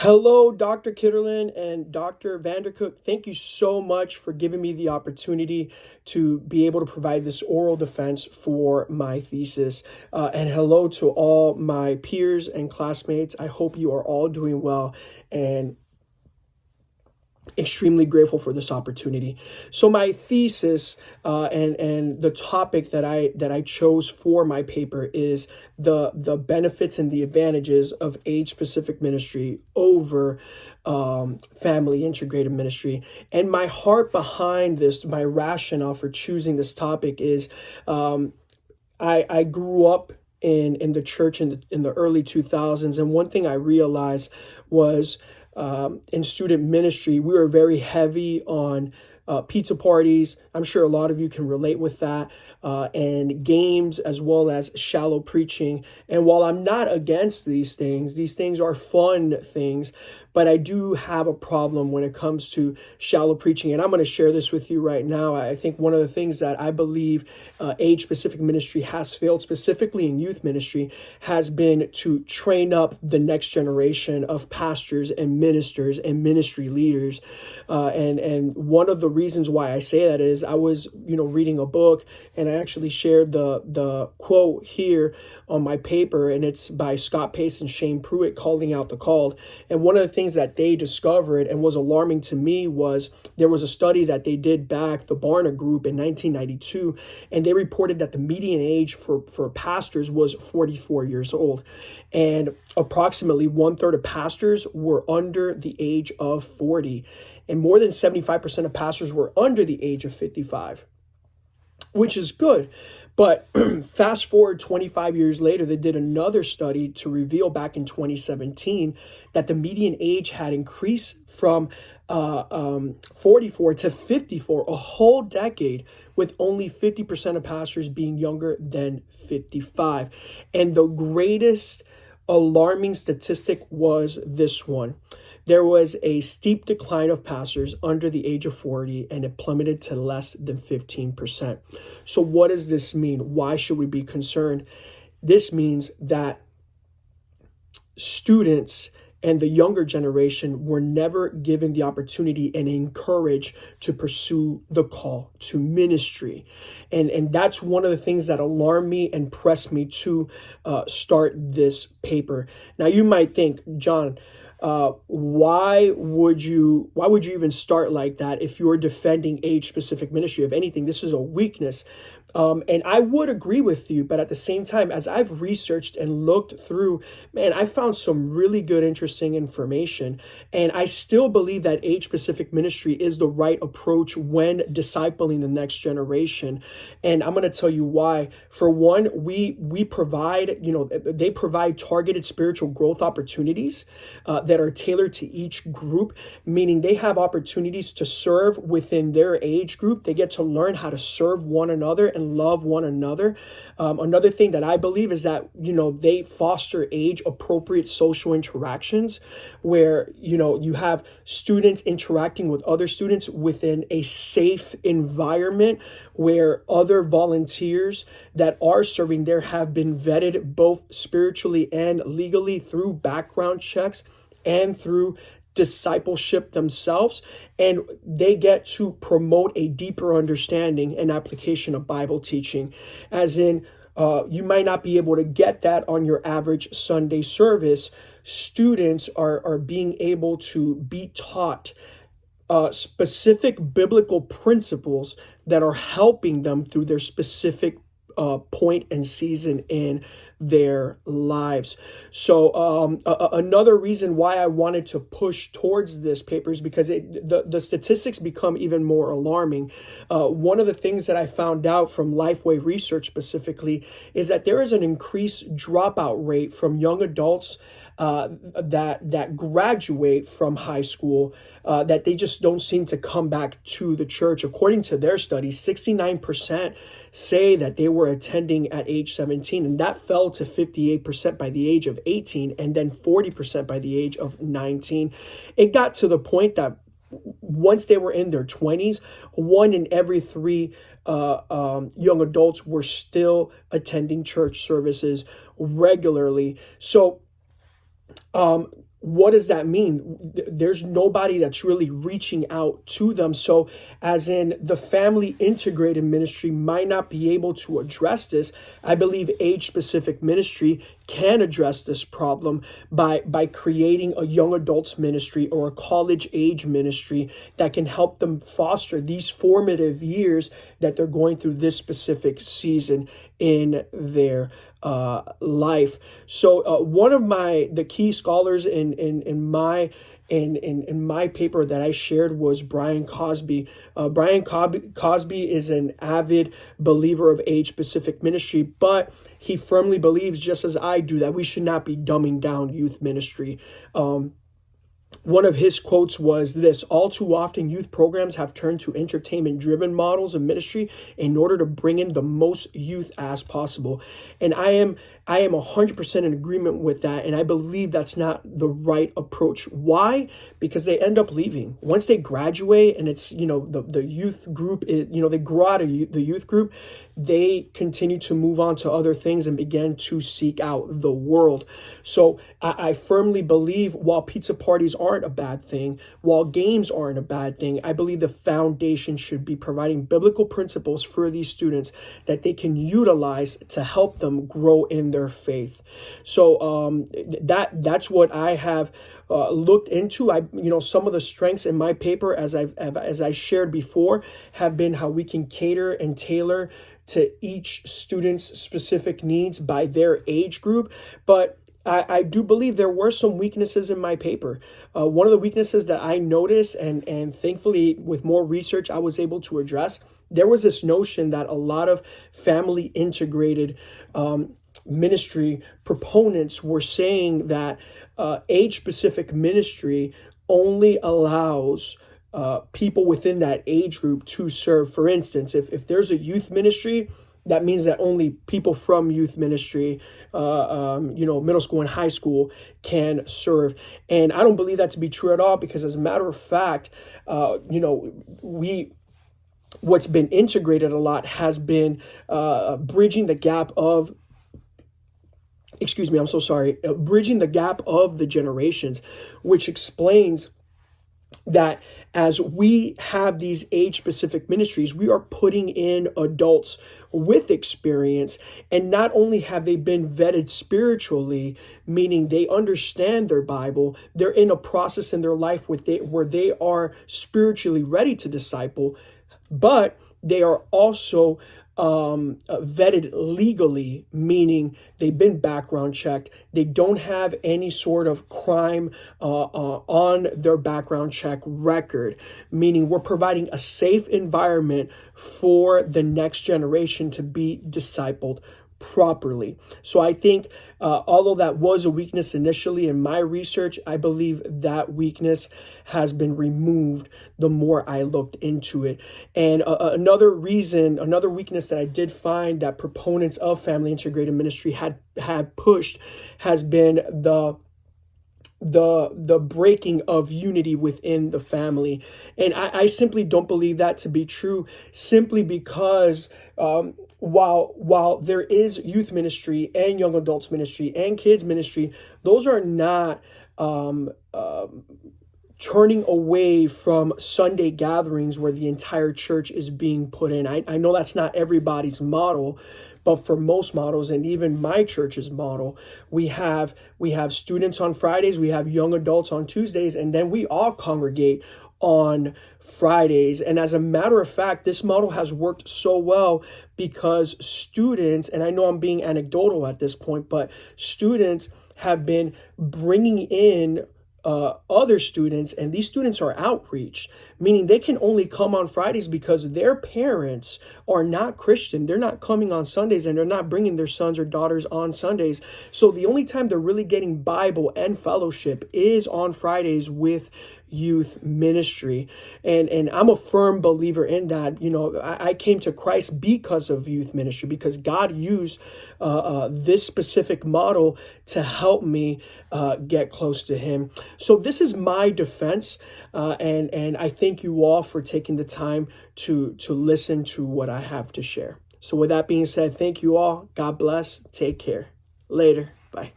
Hello, Dr. Kitterlin and Dr. Vandercook. Thank you so much for giving me the opportunity to be able to provide this oral defense for my thesis. And hello to all my peers and classmates. I hope you are all doing well and extremely grateful for this opportunity. So my thesis and the topic that I chose for my paper is the benefits and the advantages of age specific ministry over family integrated ministry. And my heart behind this, my rationale for choosing this topic is I grew up in the church in the early 2000s, and one thing I realized was in student ministry, we were very heavy on pizza parties. I'm sure a lot of you can relate with that, and games as well as shallow preaching. And while I'm not against these things are fun things, but I do have a problem when it comes to shallow preaching. And I'm going to share this with you right now. I think one of the things that I believe age-specific ministry has failed, specifically in youth ministry, has been to train up the next generation of pastors and ministers and ministry leaders. And one of the reasons why I say that is I was, reading a book, and I actually shared the quote here on my paper, and it's by Scott Pace and Shane Pruitt, Calling Out the Called. And one of the things that they discovered and was alarming to me was there was a study that they did back, the Barna Group, in 1992, and they reported that the median age for pastors was 44 years old. And approximately 1/3 of pastors were under the age of 40. And more than 75% of pastors were under the age of 55, which is good. But fast forward 25 years later, they did another study to reveal back in 2017 that the median age had increased from 44 to 54, a whole decade, with only 50% of pastors being younger than 55. And the greatest alarming statistic was this one. There was a steep decline of pastors under the age of 40, and it plummeted to less than 15%. So what does this mean? Why should we be concerned? This means that students and the younger generation were never given the opportunity and encouraged to pursue the call to ministry. And that's one of the things that alarmed me and pressed me to start this paper. Now, you might think, John, why would you even start like that if you're defending age-specific ministry? If anything, this is a weakness. And I would agree with you, but at the same time, as I've researched and looked through, man, I found some really good, interesting information. And I still believe that age-specific ministry is the right approach when discipling the next generation. And I'm going to tell you why. For one, we provide, they provide targeted spiritual growth opportunities that are tailored to each group, meaning they have opportunities to serve within their age group. They get to learn how to serve one another and love one another. Another thing that I believe is that, they foster age appropriate social interactions where, you have students interacting with other students within a safe environment where other volunteers that are serving there have been vetted both spiritually and legally through background checks and through discipleship themselves, and they get to promote a deeper understanding and application of Bible teaching. As in, you might not be able to get that on your average Sunday service. Students are being able to be taught specific biblical principles that are helping them through their specific point and season in their lives. So another reason why I wanted to push towards this paper is because the statistics become even more alarming. One of the things that I found out from Lifeway research specifically is that there is an increased dropout rate from young adults that graduate from high school, that they just don't seem to come back to the church. According to their study, 69% say that they were attending at age 17, and that fell to 58% by the age of 18, and then 40% by the age of 19. It got to the point that once they were in their 20s, 1 in every 3 young adults were still attending church services regularly. So what does that mean? There's nobody that's really reaching out to them. So as in, the family integrated ministry might not be able to address this. I believe age specific ministry can address this problem by creating a young adults ministry or a college age ministry that can help them foster these formative years that they're going through this specific season in their life. So one of the key scholars in my paper that I shared was Brian Cosby. Brian Cosby is an avid believer of age-specific ministry, but he firmly believes, just as I do, that we should not be dumbing down youth ministry. One of his quotes was this: all too often, youth programs have turned to entertainment-driven models of ministry in order to bring in the most youth as possible. And I am 100% in agreement with that. And I believe that's not the right approach. Why? Because they end up leaving. Once they graduate and it's, the youth group, they grow out of the youth group, they continue to move on to other things and begin to seek out the world. So I firmly believe while pizza parties aren't a bad thing, while games aren't a bad thing, I believe the foundation should be providing biblical principles for these students that they can utilize to help them grow in their faith. So that's what I have looked into. Some of the strengths in my paper, as I shared before, have been how we can cater and tailor to each student's specific needs by their age group. But I do believe there were some weaknesses in my paper. One of the weaknesses that I noticed, and thankfully with more research I was able to address, there was this notion that a lot of family integrated ministry proponents were saying that age-specific ministry only allows people within that age group to serve. For instance, if there's a youth ministry, that means that only people from youth ministry, middle school and high school can serve. And I don't believe that to be true at all, because as a matter of fact, what's been integrated a lot has been bridging the gap of bridging the gap of the generations, which explains that as we have these age-specific ministries, we are putting in adults with experience, and not only have they been vetted spiritually, meaning they understand their Bible, they're in a process in their life where they are spiritually ready to disciple, but they are also vetted legally, meaning they've been background checked. They don't have any sort of crime on their background check record, meaning we're providing a safe environment for the next generation to be discipled properly. So I think although that was a weakness initially in my research, I believe that weakness has been removed the more I looked into it. And another weakness that I did find that proponents of family integrated ministry had pushed has been the breaking of unity within the family. And I simply don't believe that to be true, simply because while there is youth ministry and young adults ministry and kids ministry, those are not turning away from Sunday gatherings where the entire church is being put in. I know that's not everybody's model, but for most models, and even my church's model, we have students on Fridays, we have young adults on Tuesdays, and then we all congregate on Fridays. And as a matter of fact, this model has worked so well because students, and I know I'm being anecdotal at this point, but students have been bringing in other students, and these students are outreach, meaning they can only come on Fridays because their parents are not Christian. They're not coming on Sundays, and they're not bringing their sons or daughters on Sundays. So the only time they're really getting Bible and fellowship is on Fridays with youth ministry. And I'm a firm believer in that. I came to Christ because of youth ministry, because God used this specific model to help me get close to him. So this is my defense. And I thank you all for taking the time to listen to what I have to share. So with that being said, thank you all. God bless. Take care. Later. Bye.